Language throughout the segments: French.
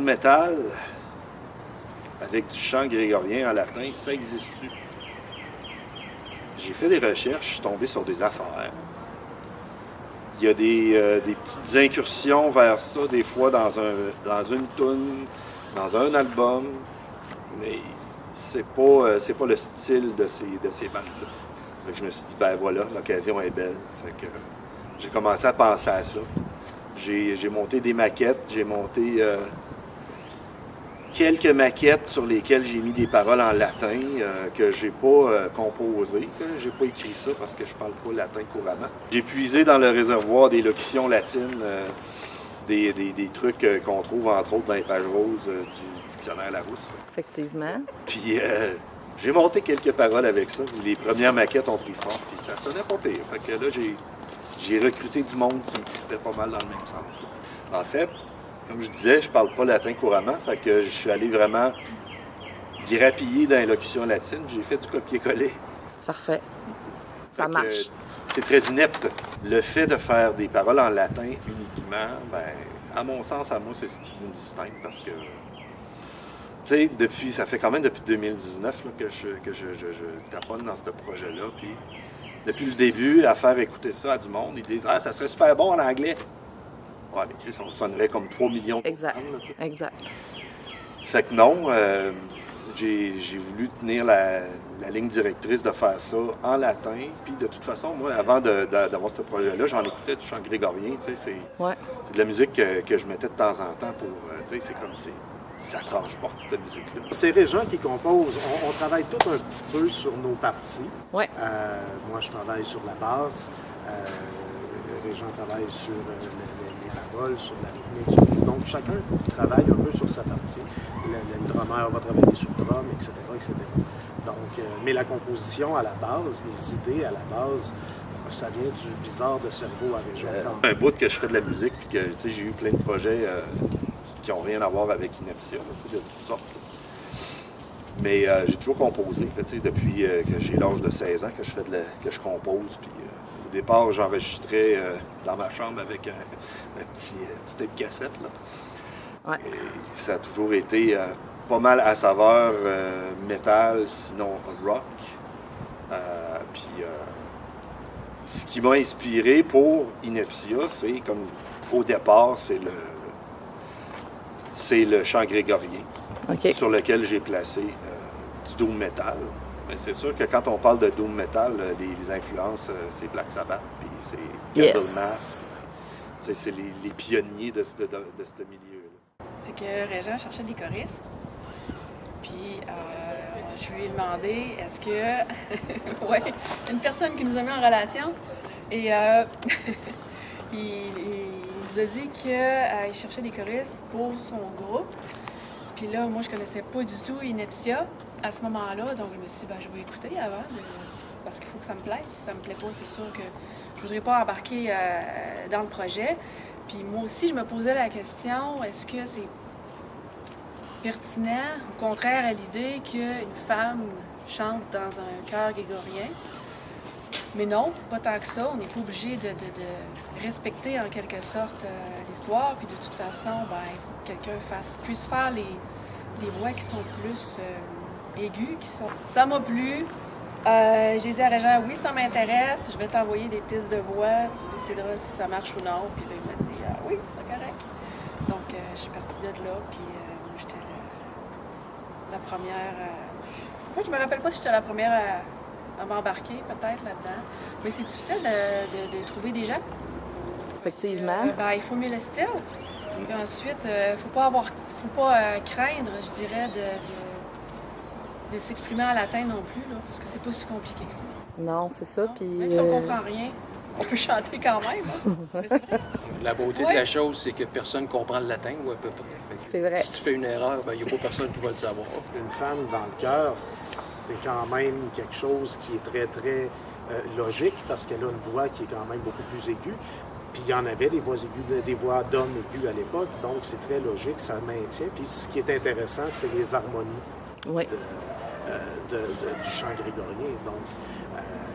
métal avec du chant grégorien en latin, ça existe-tu? J'ai fait des recherches, je suis tombé sur des affaires. Il y a des petites incursions vers ça, des fois dans une toune, dans un album, mais c'est pas le style de ces bandes-là. Fait que je me suis dit, ben voilà, l'occasion est belle. Fait que j'ai commencé à penser à ça. J'ai monté des maquettes, j'ai monté quelques maquettes sur lesquelles j'ai mis des paroles en latin que j'ai pas composées. J'ai pas écrit ça parce que je parle pas latin couramment. J'ai puisé dans le réservoir des locutions latines, des trucs qu'on trouve entre autres dans les pages roses du dictionnaire Larousse. Effectivement. Puis j'ai monté quelques paroles avec ça. Les premières maquettes ont pris fort, puis ça sonnait pas pire. Fait que là, j'ai recruté du monde qui écrivait pas mal dans le même sens. En fait, comme je disais, je parle pas latin couramment, fait que je suis allé vraiment grappiller dans l'élocution latine. J'ai fait du copier-coller. Parfait. Ça marche. C'est très inepte. Le fait de faire des paroles en latin uniquement, ben, à mon sens, à moi, c'est ce qui nous distingue parce que, tu sais, ça fait quand même depuis 2019 là, que je taponne dans ce projet-là. Puis, depuis le début, à faire écouter ça à du monde, ils disent « Ah, ça serait super bon en anglais! » Ouais, mais Chris, on sonnerait comme 3 millions de Exact. personnes, là, Exact. Fait que non, j'ai voulu tenir la ligne directrice de faire ça en latin. Puis de toute façon, moi, avant d'avoir ce projet-là, j'en écoutais du chant grégorien. C'est de la musique que je mettais de temps en temps pour... c'est comme si ça transporte cette musique-là. C'est Régent qui compose. On travaille tout un petit peu sur nos parties. Ouais. Moi, je travaille sur la basse. Régent travaille sur les paroles, sur la rythmique. Donc, chacun travaille un peu sur sa partie. Le drummer va travailler sur le drum, etc., etc. Donc, mais la composition à la base, les idées à la base, ça vient du bizarre de cerveau à Régent. Un bout que je fais de la musique, puis que j'ai eu plein de projets qui n'ont rien à voir avec Ineptia, de toutes sortes. Mais j'ai toujours composé, depuis que j'ai l'âge de 16 ans que je compose. Puis, au départ, j'enregistrais dans ma chambre avec un petit tape cassette. Là. Ouais. Et ça a toujours été pas mal à saveur métal, sinon rock. Puis ce qui m'a inspiré pour Ineptia, c'est comme au départ, c'est le chant grégorien sur lequel j'ai placé du doom metal. Mais c'est sûr que quand on parle de doom metal, les influences, c'est Black Sabbath, puis c'est Candlemass. C'est les pionniers de ce milieu-là. C'est que Régent cherchait des choristes. Puis je lui ai demandé, est-ce que... ouais, une personne qui nous a mis en relation. Et il nous a dit qu'il cherchait des choristes pour son groupe. Puis là, moi, je connaissais pas du tout Ineptia à ce moment-là. Donc, je me suis dit, je vais écouter avant, parce qu'il faut que ça me plaise. Si ça me plaît pas, c'est sûr que je voudrais pas embarquer dans le projet. Puis moi aussi, je me posais la question, est-ce que c'est pertinent, au contraire à l'idée qu'une femme chante dans un chœur grégorien? Mais non, pas tant que ça. On n'est pas obligé de respecter en quelque sorte l'histoire. Puis de toute façon, il faut que quelqu'un puisse faire les voix qui sont plus aiguës. Ça m'a plu. J'ai dit à Régent, oui, ça m'intéresse. Je vais t'envoyer des pistes de voix. Tu décideras si ça marche ou non. Puis là, il m'a dit, oui, c'est correct. Donc, je suis partie de là. Puis j'étais la première. En fait, je me rappelle pas si j'étais la première à m'embarquer peut-être là-dedans. Mais c'est difficile de trouver des gens. Effectivement. Il faut aimer le style. Puis ensuite, faut pas craindre, je dirais, de s'exprimer en latin non plus, là, parce que c'est pas si compliqué que ça. Non, c'est ça. Puis, même si on comprend rien, on peut chanter quand même. Hein? C'est vrai. La beauté de la chose, c'est que personne ne comprend le latin ou à peu près. C'est vrai. Si tu fais une erreur, il n'y a pas personne qui va le savoir. Une femme dans le cœur, c'est quand même quelque chose qui est très, très logique parce qu'elle a une voix qui est quand même beaucoup plus aiguë. Puis il y en avait des voix aiguës, des voix d'hommes aigus à l'époque, donc c'est très logique, ça maintient. Puis ce qui est intéressant, c'est les harmonies du chant grégorien. Donc,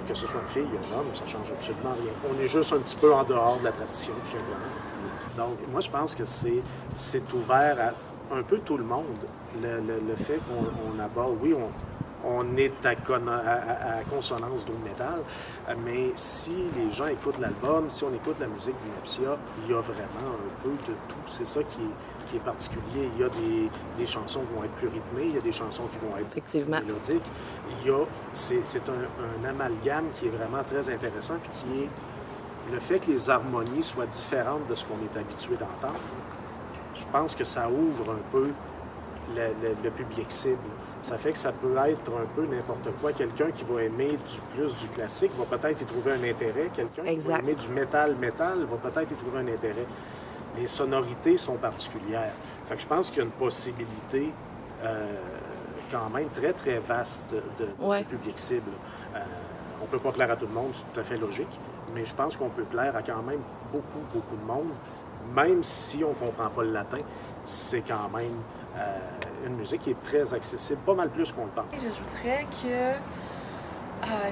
que ce soit une fille ou un homme, ça ne change absolument rien. On est juste un petit peu en dehors de la tradition, tout simplement. Donc, moi, je pense que c'est ouvert à un peu tout le monde. Le fait qu'on aborde, oui, on est à consonance doom metal, mais si les gens écoutent l'album, si on écoute la musique d'Ineptia, il y a vraiment un peu de tout. C'est ça qui est particulier. Il y a des chansons qui vont être plus rythmées, il y a des chansons qui vont être Effectivement. mélodiques. C'est un amalgame qui est vraiment très intéressant, puis qui est le fait que les harmonies soient différentes de ce qu'on est habitué d'entendre. Je pense que ça ouvre un peu le public cible. Ça fait que ça peut être un peu n'importe quoi. Quelqu'un qui va aimer plus du classique va peut-être y trouver un intérêt. Quelqu'un qui va aimer du métal va peut-être y trouver un intérêt. Les sonorités sont particulières. Fait que je pense qu'il y a une possibilité quand même très, très vaste de public cible. On ne peut pas plaire à tout le monde, c'est tout à fait logique, mais je pense qu'on peut plaire à quand même beaucoup, beaucoup de monde. Même si on ne comprend pas le latin, c'est quand même une musique qui est très accessible, pas mal plus qu'on le pense. J'ajouterais que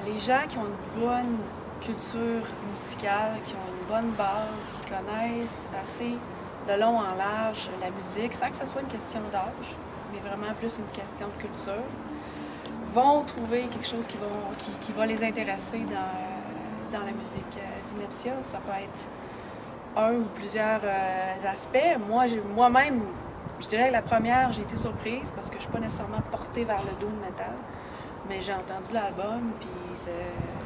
les gens qui ont une bonne culture musicale, qui ont une bonne base, qui connaissent assez de long en large la musique, sans que ce soit une question d'âge, mais vraiment plus une question de culture, vont trouver quelque chose qui va les intéresser dans la musique d'Ineptia. Ça peut être un ou plusieurs aspects. Moi-même, je dirais que la première, j'ai été surprise parce que je ne suis pas nécessairement portée vers le doom metal, mais j'ai entendu l'album, puis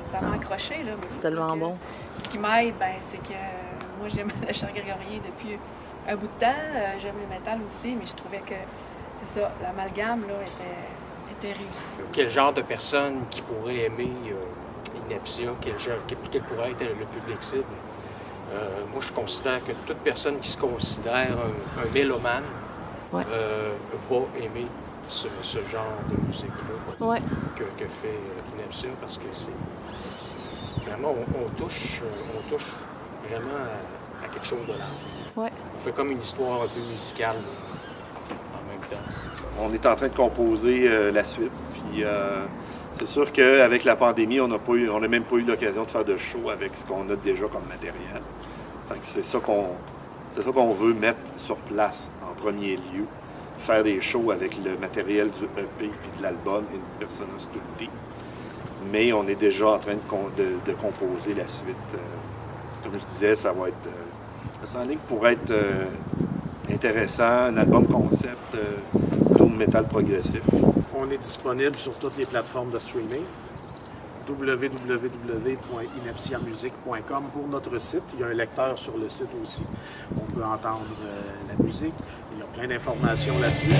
ça m'a accroché. Là, c'est tellement bon. Ce qui m'aide, c'est que moi, j'aime le chant grégorien depuis un bout de temps. J'aime le métal aussi, mais je trouvais que, c'est ça, l'amalgame là, était réussi. Quel genre de personne qui pourrait aimer Ineptia? Quel pourrait être le public cible? Moi, je considère que toute personne qui se considère un mélomane va aimer ce genre de musique-là que fait Ineptia, parce que c'est vraiment, on touche vraiment à quelque chose de l'art. Ouais. On fait comme une histoire un peu musicale en même temps. On est en train de composer la suite, puis c'est sûr qu'avec la pandémie, on n'a même pas eu l'occasion de faire de show avec ce qu'on a déjà comme matériel. C'est ça qu'on veut mettre sur place en premier lieu, faire des shows avec le matériel du EP et de l'album In Persona Stundi. Mais on est déjà en train de composer la suite. Comme je disais, ça s'enligne pour être intéressant, un album concept, doom metal progressif. On est disponible sur toutes les plateformes de streaming. www.ineptiamusique.com pour notre site. Il y a un lecteur sur le site aussi. On peut entendre la musique. Il y a plein d'informations là-dessus.